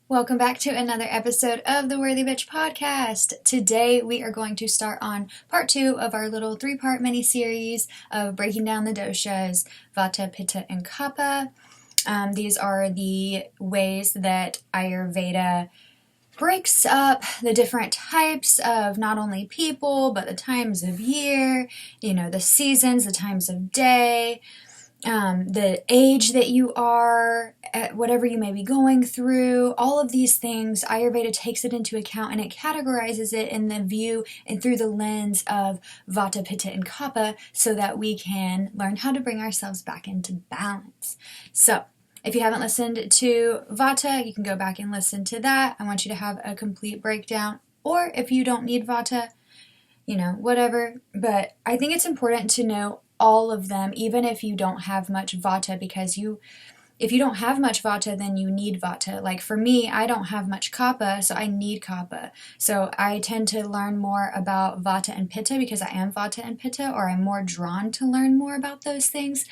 Welcome back to another episode of the Worthy Bitch podcast. Today we are going to start on part 2 of our little 3-part mini-series of breaking down the doshas, Vata, Pitta, and Kapha. These are the ways that Ayurveda breaks up the different types of not only people, but the times of year, the seasons, the times of day, the age that you are, whatever you may be going through, all of these things, Ayurveda takes it into account and it categorizes it in the view and through the lens of Vata, Pitta, and Kapha so that we can learn how to bring ourselves back into balance. So, if you haven't listened to Vata, you can go back and listen to that. I want you to have a complete breakdown. Or if you don't need Vata, whatever. But I think it's important to know all of them, even if you don't have much Vata, because if you don't have much Vata, then you need Vata. Like for me, I don't have much Kapha, so I need Kapha. So I tend to learn more about Vata and Pitta because I am Vata and Pitta, or I'm more drawn to learn more about those things.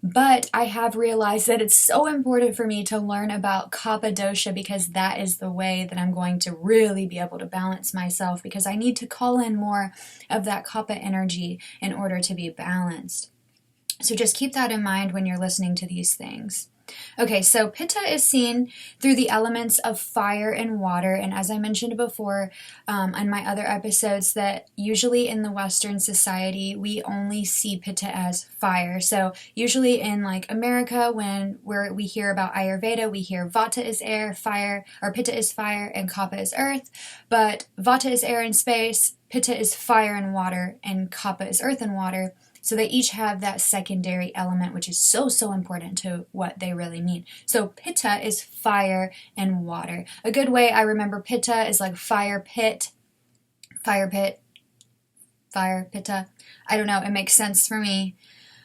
But I have realized that it's so important for me to learn about Kapha Dosha because that is the way that I'm going to really be able to balance myself, because I need to call in more of that Kapha energy in order to be balanced. So just keep that in mind when you're listening to these things. Okay, so Pitta is seen through the elements of fire and water, and as I mentioned before on my other episodes, that usually in the Western society we only see Pitta as fire. So usually in like America, where we hear about Ayurveda, we hear Vata is air, fire, or Pitta is fire, and Kapha is earth. But Vata is air and space, Pitta is fire and water, and Kapha is earth and water. So they each have that secondary element, which is so important to what they really mean. So Pitta is fire and water. A good way I remember Pitta is like fire pit, Pitta. I don't know, it makes sense for me.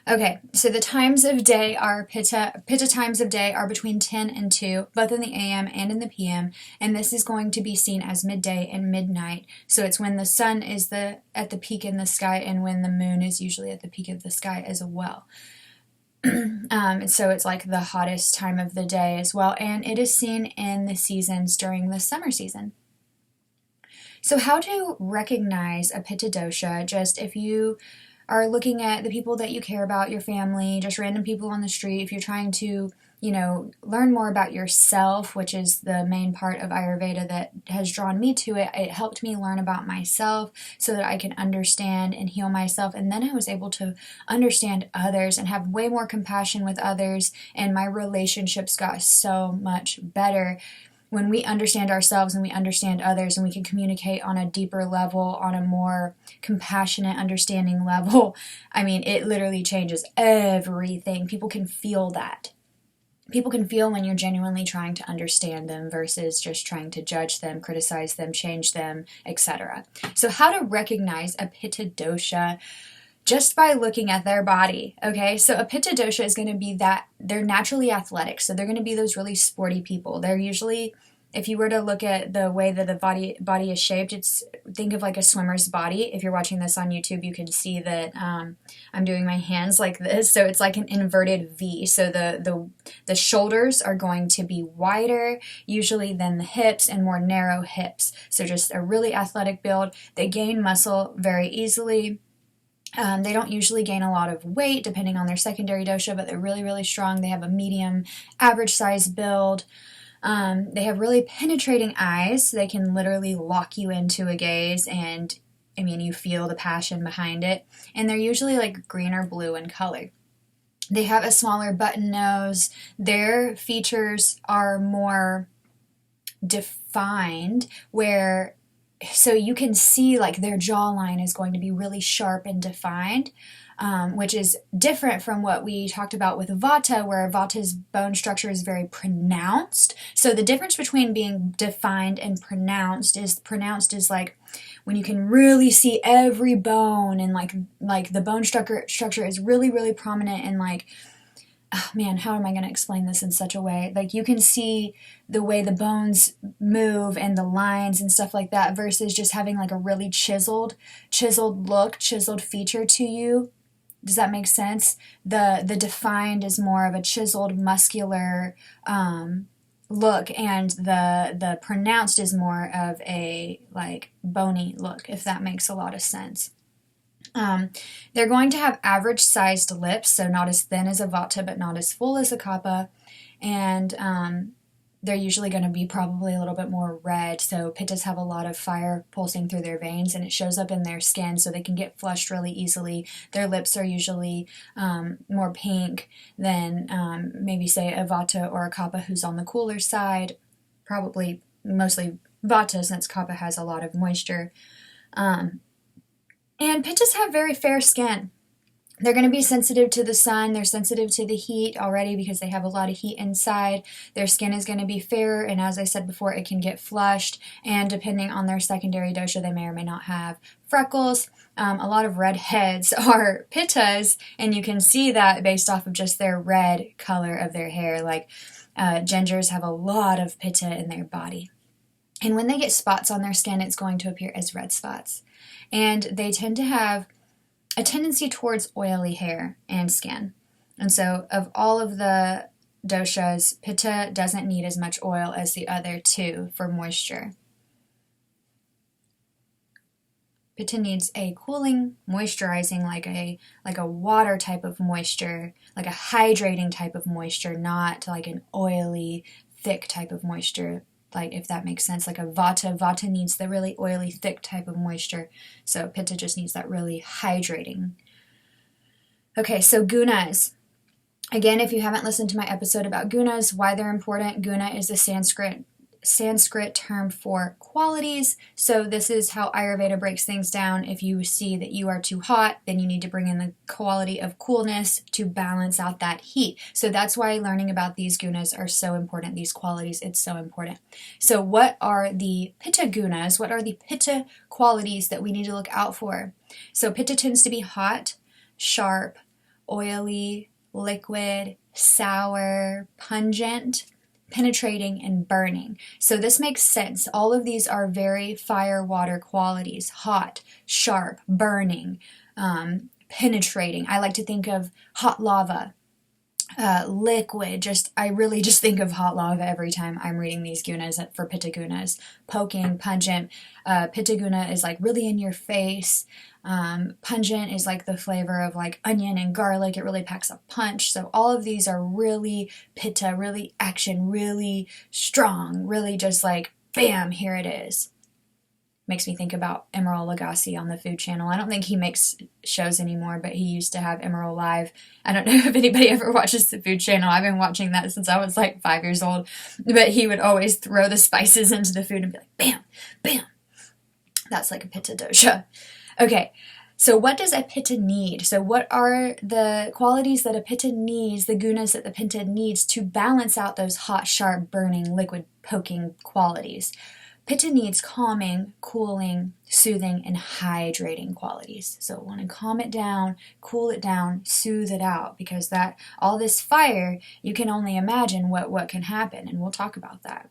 Okay, so the times of day are Pitta times of day are between 10 and 2, both in the AM and in the PM, and this is going to be seen as midday and midnight. So it's when the sun is at the peak in the sky and when the moon is usually at the peak of the sky as well. So it's like the hottest time of the day as well, and it is seen in the seasons during the summer season. So how to recognize a Pitta dosha, just if you are looking at the people that you care about, your family, just random people on the street, if you're trying to, learn more about yourself, which is the main part of Ayurveda that has drawn me to it. It helped me learn about myself so that I can understand and heal myself. And then I was able to understand others and have way more compassion with others. And my relationships got so much better when we understand ourselves and we understand others, and we can communicate on a deeper level, on a more compassionate, understanding level. I mean, it literally changes everything. People can feel that. People can feel when you're genuinely trying to understand them versus just trying to judge them, criticize them, change them, etc. So how to recognize a Pitta dosha? Just by looking at their body, okay? So a Pitta dosha is going to be that they're naturally athletic, so they're going to be those really sporty people. They're usually, if you were to look at the way that the body is shaped, think of like a swimmer's body. If you're watching this on YouTube, you can see that I'm doing my hands like this, so it's like an inverted V. So the shoulders are going to be wider, usually than the hips, and more narrow hips. So just a really athletic build. They gain muscle very easily. They don't usually gain a lot of weight depending on their secondary dosha, but they're really strong. They have a medium, average size build. They have really penetrating eyes, so they can literally lock you into a gaze, and you feel the passion behind it. And they're usually like green or blue in color. They have a smaller button nose. Their features are more defined, so you can see like their jawline is going to be really sharp and defined, which is different from what we talked about with Vata, where Vata's bone structure is very pronounced. So the difference between being defined and pronounced is like when you can really see every bone, and like the bone structure is really prominent, and like, oh man, how am I going to explain this in such a way? Like you can see the way the bones move and the lines and stuff like that, versus just having like a really chiseled look, chiseled feature to you. Does that make sense? The defined is more of a chiseled, muscular look, and the pronounced is more of a like bony look, if that makes a lot of sense. They're going to have average sized lips, so not as thin as a Vata, but not as full as a Kapha, and they're usually going to be probably a little bit more red. So Pittas have a lot of fire pulsing through their veins, and it shows up in their skin, so they can get flushed really easily. Their lips are usually more pink than maybe say a Vata or a Kapha who's on the cooler side. Probably mostly Vata, since Kapha has a lot of moisture. And Pittas have very fair skin. They're going to be sensitive to the sun. They're sensitive to the heat already because they have a lot of heat inside. Their skin is going to be fairer, and as I said before, it can get flushed. And depending on their secondary dosha, they may or may not have freckles. A lot of redheads are Pittas, and you can see that based off of just their red color of their hair. Like gingers have a lot of Pitta in their body. And when they get spots on their skin, it's going to appear as red spots. And they tend to have a tendency towards oily hair and skin. And so of all of the doshas, Pitta doesn't need as much oil as the other two for moisture. Pitta needs a cooling, moisturizing, like a water type of moisture, like a hydrating type of moisture, not like an oily, thick type of moisture. Like, if that makes sense, like a Vata. Vata needs the really oily, thick type of moisture. So Pitta just needs that really hydrating. Okay, so gunas. Again, if you haven't listened to my episode about gunas, why they're important, guna is the Sanskrit term for qualities. So this is how Ayurveda breaks things down. If you see that you are too hot, then you need to bring in the quality of coolness to balance out that heat. So that's why learning about these gunas are so important, these qualities, it's so important. So what are the Pitta gunas? What are the Pitta qualities that we need to look out for? So Pitta tends to be hot, sharp, oily, liquid, sour, pungent, penetrating, and burning. So this makes sense. All of these are very fire water qualities: hot, sharp, burning, penetrating. I like to think of hot lava, liquid. I really just think of hot lava every time I'm reading these gunas for Pitta gunas. Poking, pungent. Pitta guna is like really in your face. Pungent is like the flavor of like onion and garlic. It really packs a punch. So all of these are really Pitta, really action, really strong, really just like, bam, here it is. Makes me think about Emeril Lagasse on the Food Channel. I don't think he makes shows anymore, but he used to have Emeril Live. I don't know if anybody ever watches the Food Channel. I've been watching that since I was like 5 years old. But he would always throw the spices into the food and be like, bam, bam. That's like a Pitta dosha. Okay, so what does a Pitta need? So what are the qualities that a Pitta needs, the gunas that the Pitta needs to balance out those hot, sharp, burning, liquid, poking qualities? Pitta needs calming, cooling, soothing, and hydrating qualities. So want to calm it down, cool it down, soothe it out, because that all this fire, you can only imagine what can happen, and we'll talk about that.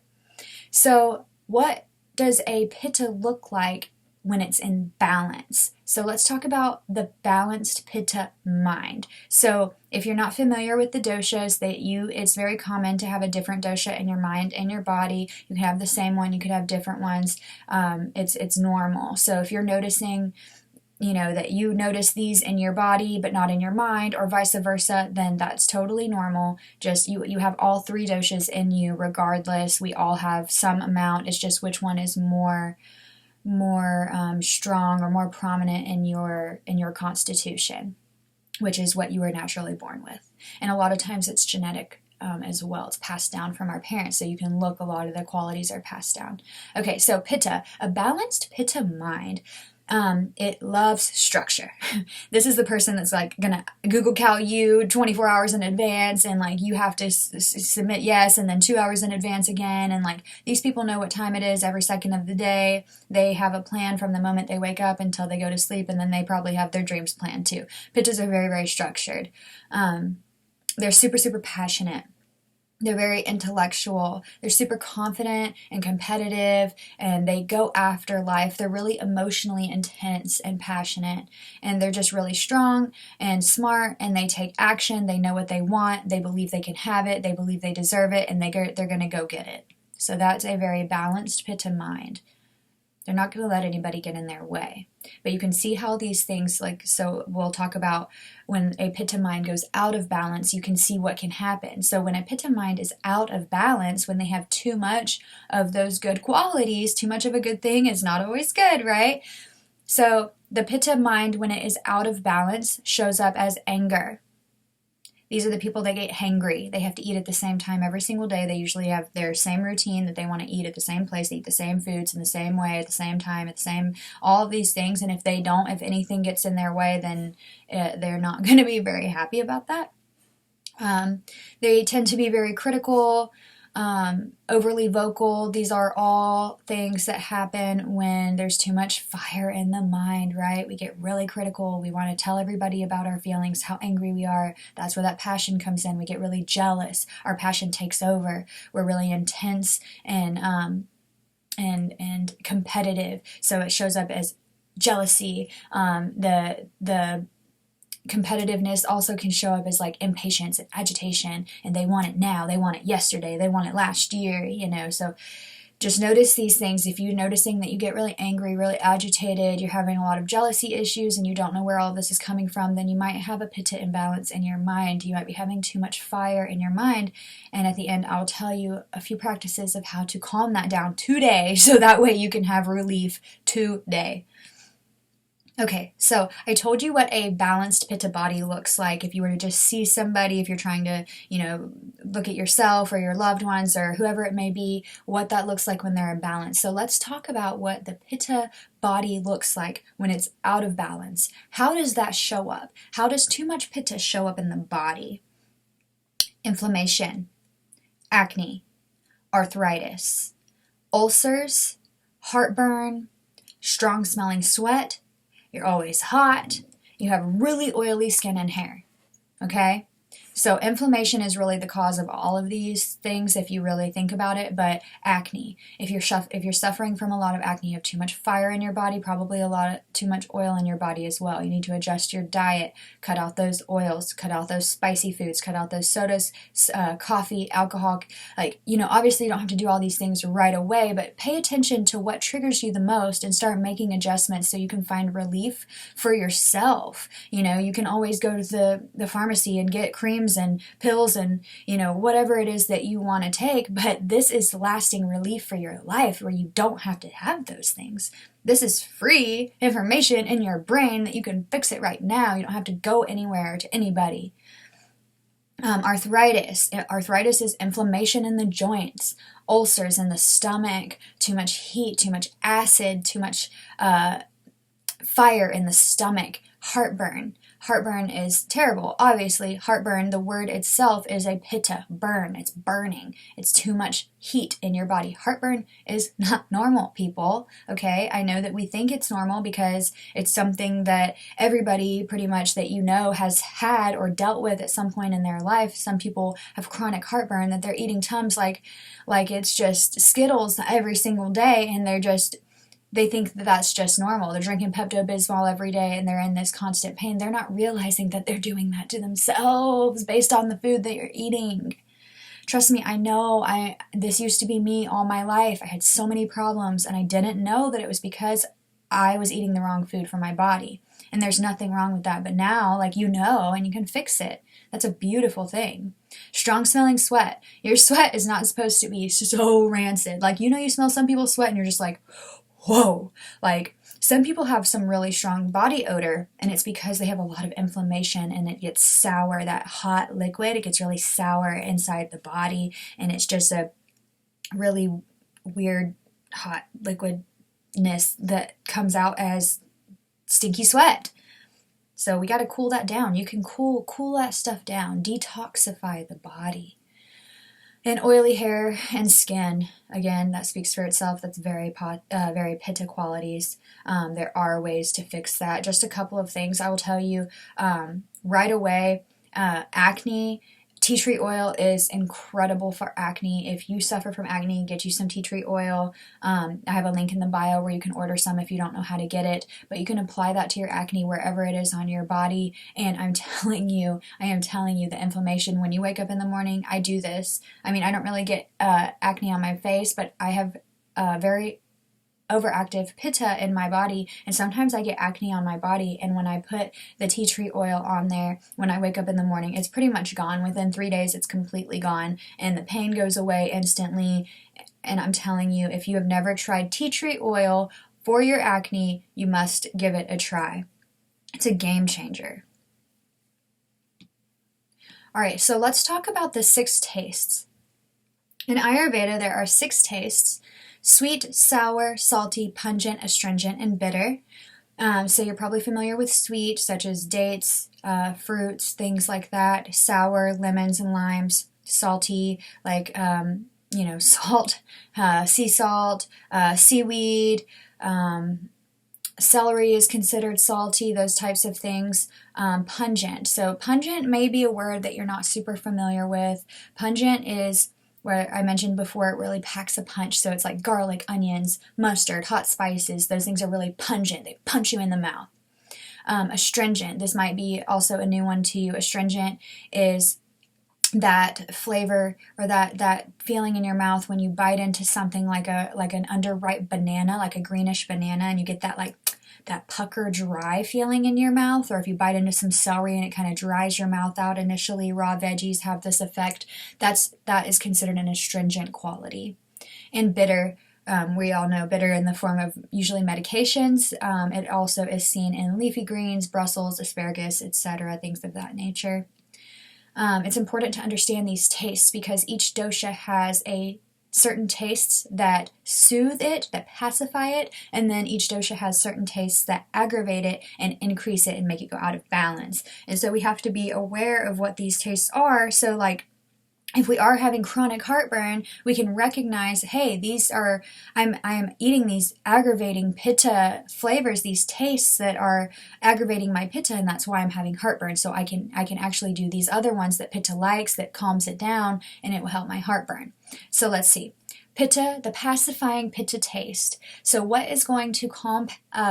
So what does a Pitta look like when it's in balance? So let's talk about the balanced Pitta mind. So if you're not familiar with the doshas, it's very common to have a different dosha in your mind and your body. You can have the same one, you could have different ones. It's normal. So if you're noticing, that you notice these in your body but not in your mind, or vice versa, then that's totally normal. Just you have all three doshas in you regardless. We all have some amount. It's just which one is more strong or more prominent in your constitution, which is what you were naturally born with. And a lot of times it's genetic as well. It's passed down from our parents, so you can look, a lot of the qualities are passed down. Okay, so Pitta, a balanced Pitta mind. It loves structure. This is the person that's like gonna Google Cal you 24 hours in advance, and like you have to submit yes, and then 2 hours in advance again, and like these people know what time it is every second of the day. They have a plan from the moment they wake up until they go to sleep, and then they probably have their dreams planned too. Pittas are very, very structured. They're super, super passionate. They're very intellectual. They're super confident and competitive, and they go after life. They're really emotionally intense and passionate, and they're just really strong and smart, and they take action. They know what they want. They believe they can have it. They believe they deserve it, and they're going to go get it. So that's a very balanced Pitta mind. They're not going to let anybody get in their way. But you can see how these things, so we'll talk about when a Pitta mind goes out of balance, you can see what can happen. So when a Pitta mind is out of balance, when they have too much of those good qualities, too much of a good thing is not always good, right? So the Pitta mind, when it is out of balance, shows up as anger. These are the people that get hangry. They have to eat at the same time every single day. They usually have their same routine that they want to eat at the same place. They eat the same foods in the same way at the same time, at the same, all of these things. And if they don't, if anything gets in their way, then they're not going to be very happy about that. They tend to be very critical, overly vocal. These are all things that happen when there's too much fire in the mind, right? We get really critical. We want to tell everybody about our feelings, how angry we are. That's where that passion comes in. We get really jealous. Our passion takes over. We're really intense and competitive. So it shows up as jealousy. The competitiveness also can show up as like impatience and agitation, and they want it now, they want it yesterday, they want it last year, so just notice these things. If you're noticing that you get really angry, really agitated, you're having a lot of jealousy issues and you don't know where all this is coming from, then you might have a Pitta imbalance in your mind. You might be having too much fire in your mind, and at the end I'll tell you a few practices of how to calm that down today, so that way you can have relief today. Okay, so I told you what a balanced Pitta body looks like. If you were to just see somebody, if you're trying to, look at yourself or your loved ones or whoever it may be, what that looks like when they're in balance. So let's talk about what the Pitta body looks like when it's out of balance. How does that show up? How does too much Pitta show up in the body? Inflammation, acne, arthritis, ulcers, heartburn, strong smelling sweat. You're always hot. You have really oily skin and hair. Okay? So inflammation is really the cause of all of these things if you really think about it, but acne. If you're suffering from a lot of acne, you have too much fire in your body, probably too much oil in your body as well. You need to adjust your diet, cut out those oils, cut out those spicy foods, cut out those sodas, coffee, alcohol. Obviously you don't have to do all these things right away, but pay attention to what triggers you the most and start making adjustments so you can find relief for yourself. You can always go to the pharmacy and get creams and pills and whatever it is that you want to take, but this is lasting relief for your life where you don't have to have those things. This is free information in your brain that you can fix it right now. You don't have to go anywhere to anybody. Arthritis. Arthritis is inflammation in the joints, ulcers in the stomach, too much heat, too much acid, too much fire in the stomach, heartburn. Heartburn is terrible. Obviously, heartburn, the word itself is a Pitta, burn. It's burning. It's too much heat in your body. Heartburn is not normal, people. Okay? I know that we think it's normal because it's something that everybody pretty much that has had or dealt with at some point in their life. Some people have chronic heartburn that they're eating Tums like it's just Skittles every single day, and they think that that's just normal. They're drinking Pepto-Bismol every day and they're in this constant pain. They're not realizing that they're doing that to themselves based on the food that you're eating. Trust me, I know this used to be me all my life. I had so many problems and I didn't know that it was because I was eating the wrong food for my body. And there's nothing wrong with that. But now, and you can fix it. That's a beautiful thing. Strong smelling sweat. Your sweat is not supposed to be so rancid. You smell some people's sweat and you're just like, whoa, some people have some really strong body odor, and it's because they have a lot of inflammation and it gets sour. That hot liquid, it gets really sour inside the body, and it's just a really weird hot liquidness that comes out as stinky sweat. So we got to cool that down. You can cool that stuff down, detoxify the body. And oily hair and skin, again, that speaks for itself. That's very Pitta qualities. There are ways to fix that. Just a couple of things I will tell you right away. Acne, Tea tree oil is incredible for acne. If you suffer from acne, get you some tea tree oil. I have a link in the bio where you can order some if you don't know how to get it, but you can apply that to your acne wherever it is on your body. And I am telling you, the inflammation when you wake up in the morning, I do this. I mean, I don't really get acne on my face, but I have very overactive pitta in my body, and sometimes I get acne on my body, and when I put the tea tree oil on there when I wake up in the morning, it's pretty much gone. Within 3 days it's completely gone and the pain goes away instantly. And I'm telling you, if you have never tried tea tree oil for your acne, you must give it a try. It's a game changer. Alright, so let's talk about the 6 tastes. In Ayurveda there are 6 tastes: sweet, sour, salty, pungent, astringent, and bitter. So you're probably familiar with sweet, such as dates, fruits, things like that. Sour, lemons and limes. Salty, like, salt, sea salt, seaweed, celery is considered salty, those types of things. Pungent. So pungent may be a word that you're not super familiar with. Pungent is where I mentioned before, it really packs a punch. So it's like garlic, onions, mustard, hot spices. Those things are really pungent. They punch you in the mouth. Astringent. This might be also a new one to you. Astringent is that flavor or that feeling in your mouth when you bite into something like an underripe banana, like a greenish banana, and you get that that pucker dry feeling in your mouth. Or if you bite into some celery and it kind of dries your mouth out initially, raw veggies have this effect. That is considered an astringent quality. And bitter, we all know bitter in the form of usually medications. It also is seen in leafy greens, Brussels, asparagus, etc., things of that nature. It's important to understand these tastes because each dosha has certain tastes that soothe it, that pacify it, and then each dosha has certain tastes that aggravate it and increase it and make it go out of balance. And so we have to be aware of what these tastes are. So like, if we are having chronic heartburn, we can recognize, hey, I am eating these aggravating pitta flavors, these tastes that are aggravating my pitta, and that's why I'm having heartburn. So I can actually do these other ones that pitta likes, that calms it down, and it will help my heartburn. So let's see. Pitta, the pacifying pitta taste. So what is going to calm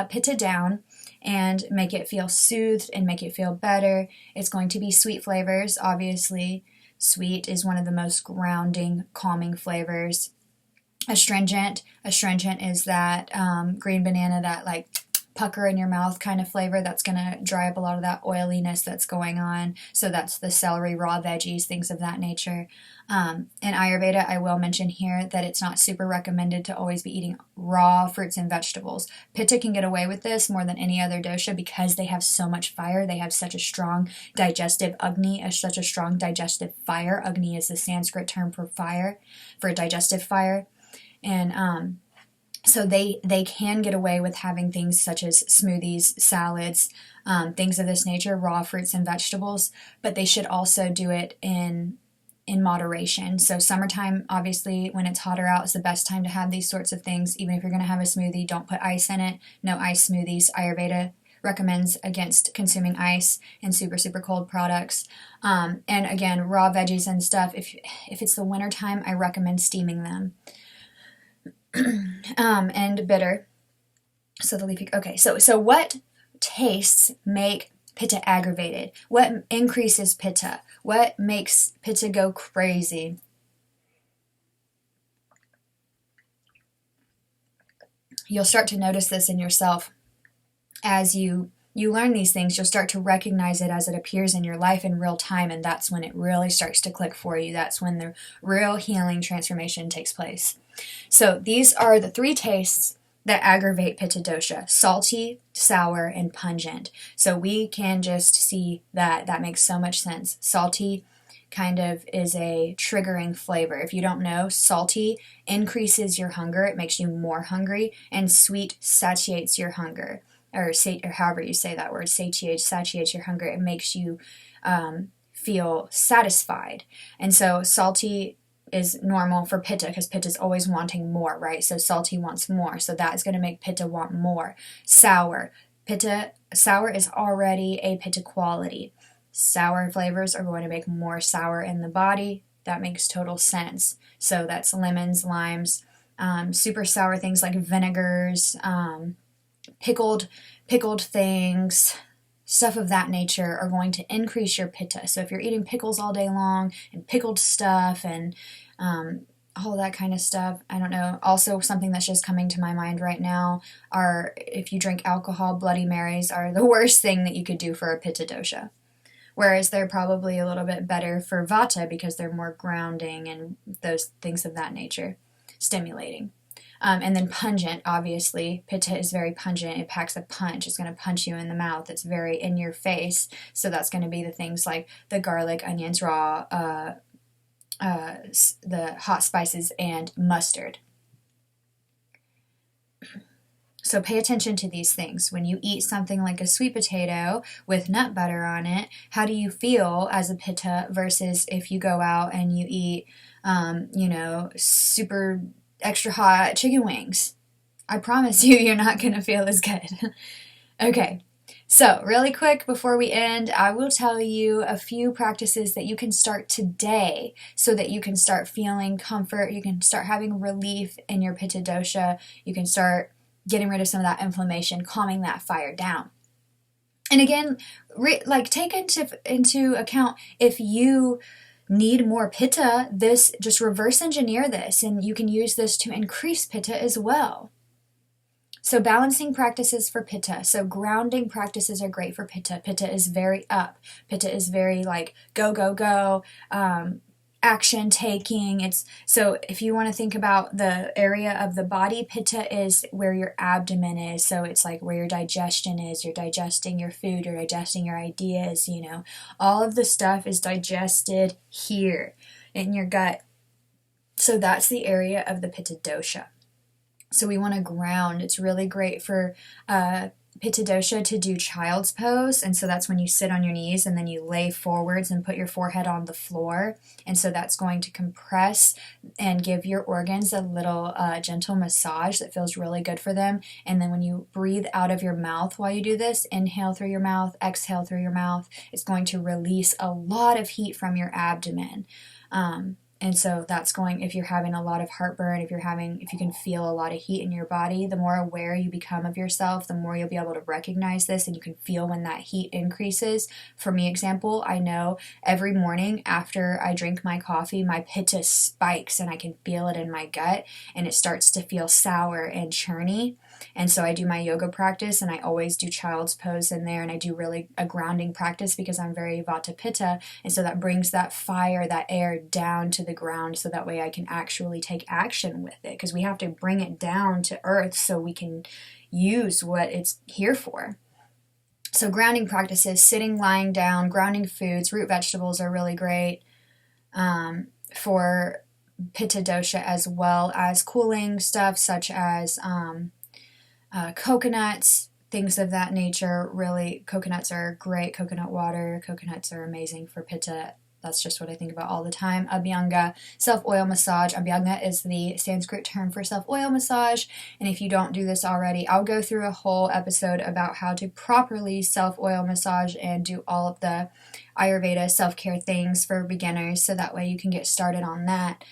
pitta down and make it feel soothed and make it feel better? It's going to be sweet flavors, obviously. Sweet is one of the most grounding, calming flavors. Astringent is that green banana, that like pucker in your mouth kind of flavor that's going to dry up a lot of that oiliness that's going on. So that's the celery, raw veggies, things of that nature. In Ayurveda, I will mention here that it's not super recommended to always be eating raw fruits and vegetables. Pitta can get away with this more than any other dosha because they have so much fire. They have such a strong digestive Agni, such a strong digestive fire. Agni is the Sanskrit term for fire, for digestive fire. And so they can get away with having things such as smoothies, salads, things of this nature, raw fruits and vegetables, but they should also do it in moderation. So summertime, obviously, when it's hotter out, is the best time to have these sorts of things. Even if you're going to have a smoothie, don't put ice in it. No ice smoothies. Ayurveda recommends against consuming ice and super, super cold products. And again, raw veggies and stuff, if it's the winter time, I recommend steaming them. And bitter. So the leafy, okay, so what tastes make pitta aggravated? What increases pitta? What makes pitta go crazy? You'll start to notice this in yourself as you learn these things. You'll start to recognize it as it appears in your life in real time, and that's when it really starts to click for you. That's when the real healing transformation takes place. So these are the 3 tastes that aggravate Pitta dosha: salty, sour, and pungent. So we can just see that makes so much sense. Salty kind of is a triggering flavor. If you don't know, salty increases your hunger. It makes you more hungry, and sweet satiates your hunger. Or however you say that word, satiates your hunger. It makes you feel satisfied. And so salty is normal for pitta because pitta is always wanting more, right? So salty wants more. So that is going to make pitta want more. Sour is already a pitta quality. Sour flavors are going to make more sour in the body. That makes total sense. So that's lemons, limes, super sour things like vinegars, pickled things, stuff of that nature are going to increase your pitta. So if you're eating pickles all day long and pickled stuff and all that kind of stuff, I don't know. Also, something that's just coming to my mind right now are if you drink alcohol, Bloody Marys are the worst thing that you could do for a Pitta dosha. Whereas they're probably a little bit better for Vata because they're more grounding and those things of that nature, stimulating. And then pungent, obviously. Pitta is very pungent. It packs a punch. It's going to punch you in the mouth. It's very in your face. So that's going to be the things like the garlic, onions, raw, the hot spices, and mustard. So pay attention to these things. When you eat something like a sweet potato with nut butter on it, how do you feel as a pitta versus if you go out and you eat, super extra hot chicken wings? I promise you, you're not going to feel as good. Okay. So really quick before we end, I will tell you a few practices that you can start today so that you can start feeling comfort. You can start having relief in your Pitta dosha. You can start getting rid of some of that inflammation, calming that fire down. And again, take into account if you need more pitta, just reverse engineer this, and you can use this to increase pitta as well. So balancing practices for pitta. So grounding practices are great for pitta. Pitta is very up. Pitta is very go, go, go. Action taking. So if you want to think about the area of the body, pitta is where your abdomen is. So it's like where your digestion is. You're digesting your food, you're digesting your ideas, all of the stuff is digested here in your gut. So that's the area of the Pitta dosha. So we want to ground. It's really great for Pitta dosha to do child's pose, and so that's when you sit on your knees and then you lay forwards and put your forehead on the floor, and so that's going to compress and give your organs a little gentle massage that feels really good for them. And then when you breathe out of your mouth while you do this, inhale through your mouth, exhale through your mouth, it's going to release a lot of heat from your abdomen. And so that's if you're having a lot of heartburn, if you can feel a lot of heat in your body, the more aware you become of yourself, the more you'll be able to recognize this, and you can feel when that heat increases. For me, example, I know every morning after I drink my coffee, my pitta spikes and I can feel it in my gut, and it starts to feel sour and churny. And so I do my yoga practice, and I always do child's pose in there, and I do really a grounding practice because I'm very Vata Pitta, and so that brings that fire, that air down to the ground, so that way I can actually take action with it, because we have to bring it down to earth so we can use what it's here for. So grounding practices, sitting, lying down, grounding foods, root vegetables are really great for Pitta dosha, as well as cooling stuff such as coconuts, things of that nature. Really, coconuts are great. Coconut water, coconuts are amazing for pitta. That's just what I think about all the time. Abhyanga, self-oil massage. Abhyanga is the Sanskrit term for self-oil massage. And if you don't do this already, I'll go through a whole episode about how to properly self-oil massage and do all of the Ayurveda self-care things for beginners, so that way you can get started on that.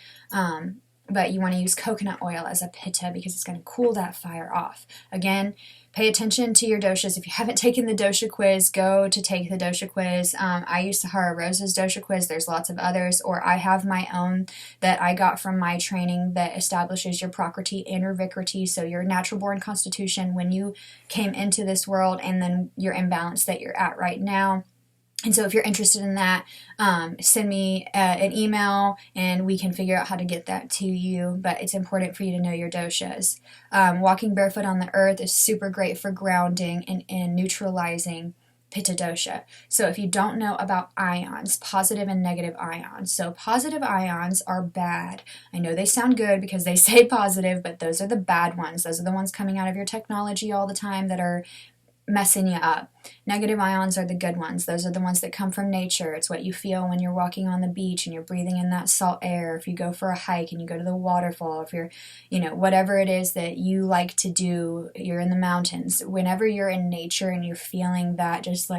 But you want to use coconut oil as a pitta because it's going to cool that fire off. Again, pay attention to your doshas. If you haven't taken the dosha quiz, go to take the dosha quiz. I use Sahara Rose's dosha quiz. There's lots of others, or I have my own that I got from my training that establishes your prakriti and your vikriti, so your natural born constitution when you came into this world, and then your imbalance that you're at right now. And so if you're interested in that, send me an email and we can figure out how to get that to you. But it's important for you to know your doshas. Walking barefoot on the earth is super great for grounding and neutralizing Pitta dosha. So if you don't know about ions, positive and negative ions. So positive ions are bad. I know they sound good because they say positive, but those are the bad ones. Those are the ones coming out of your technology all the time that are messing you up. Negative ions are the good ones. Those are the ones that come from nature. It's what you feel when you're walking on the beach and you're breathing in that salt air. If you go for a hike and you go to the waterfall, if you're, whatever it is that you like to do, you're in the mountains. Whenever you're in nature and you're feeling that just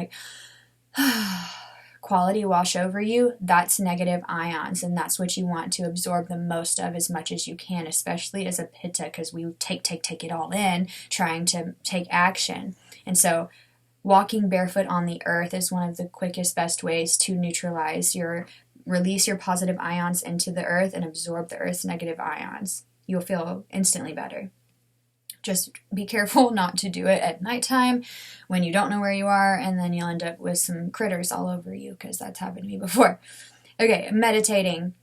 quality wash over you, that's negative ions, and that's what you want to absorb the most of as much as you can, especially as a Pitta, because we take it all in, trying to take action. And so walking barefoot on the earth is one of the quickest, best ways to release your positive ions into the earth and absorb the earth's negative ions. You'll feel instantly better. Just be careful not to do it at nighttime when you don't know where you are, and then you'll end up with some critters all over you, because that's happened to me before. Okay, meditating.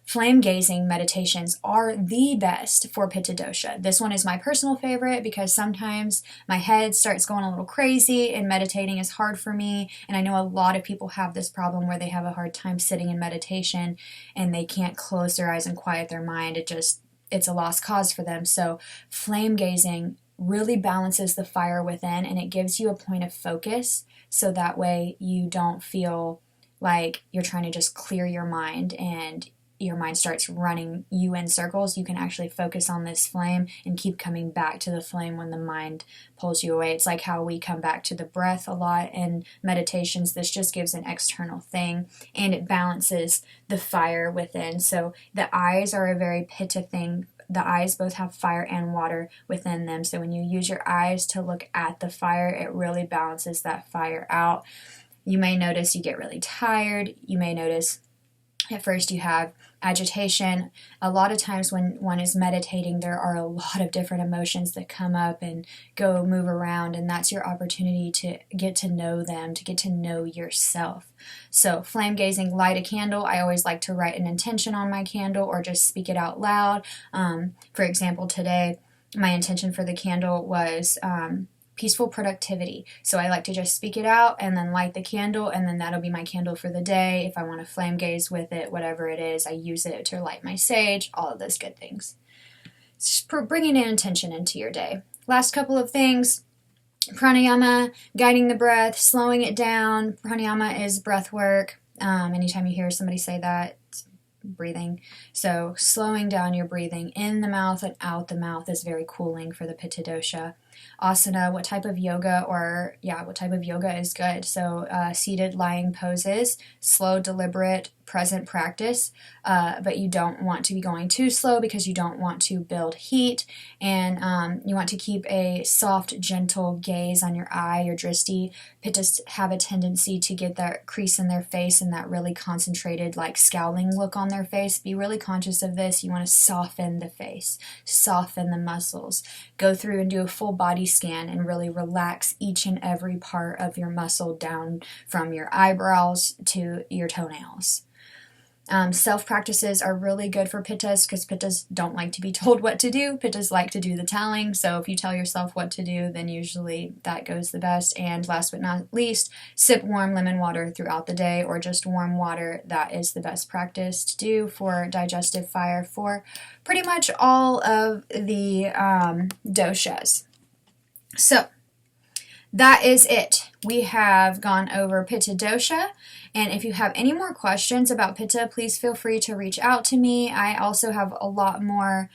Flame gazing meditations are the best for Pitta Dosha. This one is my personal favorite because sometimes my head starts going a little crazy and meditating is hard for me. And I know a lot of people have this problem where they have a hard time sitting in meditation and they can't close their eyes and quiet their mind. It's a lost cause for them. So flame gazing really balances the fire within, and it gives you a point of focus, so that way you don't feel like you're trying to just clear your mind and your mind starts running you in circles. You can actually focus on this flame and keep coming back to the flame when the mind pulls you away. It's like how we come back to the breath a lot in meditations. This just gives an external thing, and it balances the fire within. So the eyes are a very Pitta thing. The eyes both have fire and water within them. So when you use your eyes to look at the fire, it really balances that fire out. You may notice you get really tired. You may notice at first you have agitation. A lot of times when one is meditating, there are a lot of different emotions that come up and move around, and that's your opportunity to get to know them, to get to know yourself. So flame gazing, light a candle. I always like to write an intention on my candle or just speak it out loud. For example, today, my intention for the candle was peaceful productivity. So I like to just speak it out and then light the candle, and then that'll be my candle for the day. If I want to flame gaze with it, whatever it is, I use it to light my sage, all of those good things. Just bringing an intention into your day. Last couple of things. Pranayama, guiding the breath, slowing it down. Pranayama is breath work. Anytime you hear somebody say that, it's breathing. So slowing down your breathing in the mouth and out the mouth is very cooling for the Pitta Dosha. Asana, what type of yoga is good? So seated lying poses, slow, deliberate, present practice, but you don't want to be going too slow because you don't want to build heat, and you want to keep a soft, gentle gaze on your eye, your drishti. Pittas have a tendency to get that crease in their face and that really concentrated, like scowling look on their face. Be really conscious of this. You want to soften the face, soften the muscles. Go through and do a full body scan and really relax each and every part of your muscle down from your eyebrows to your toenails. Self-practices are really good for Pittas because Pittas don't like to be told what to do. Pittas like to do the telling. So if you tell yourself what to do, then usually that goes the best. And last but not least, sip warm lemon water throughout the day, or just warm water. That is the best practice to do for digestive fire for pretty much all of the doshas. So that is it. We have gone over Pitta Dosha, and if you have any more questions about Pitta, please feel free to reach out to me. I also have a lot more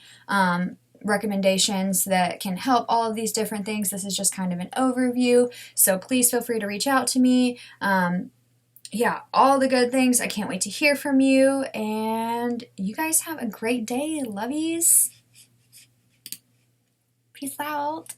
recommendations that can help all of these different things. This is just kind of an overview, so please feel free to reach out to me. All the good things. I can't wait to hear from you, and you guys have a great day. Lovies. Peace out.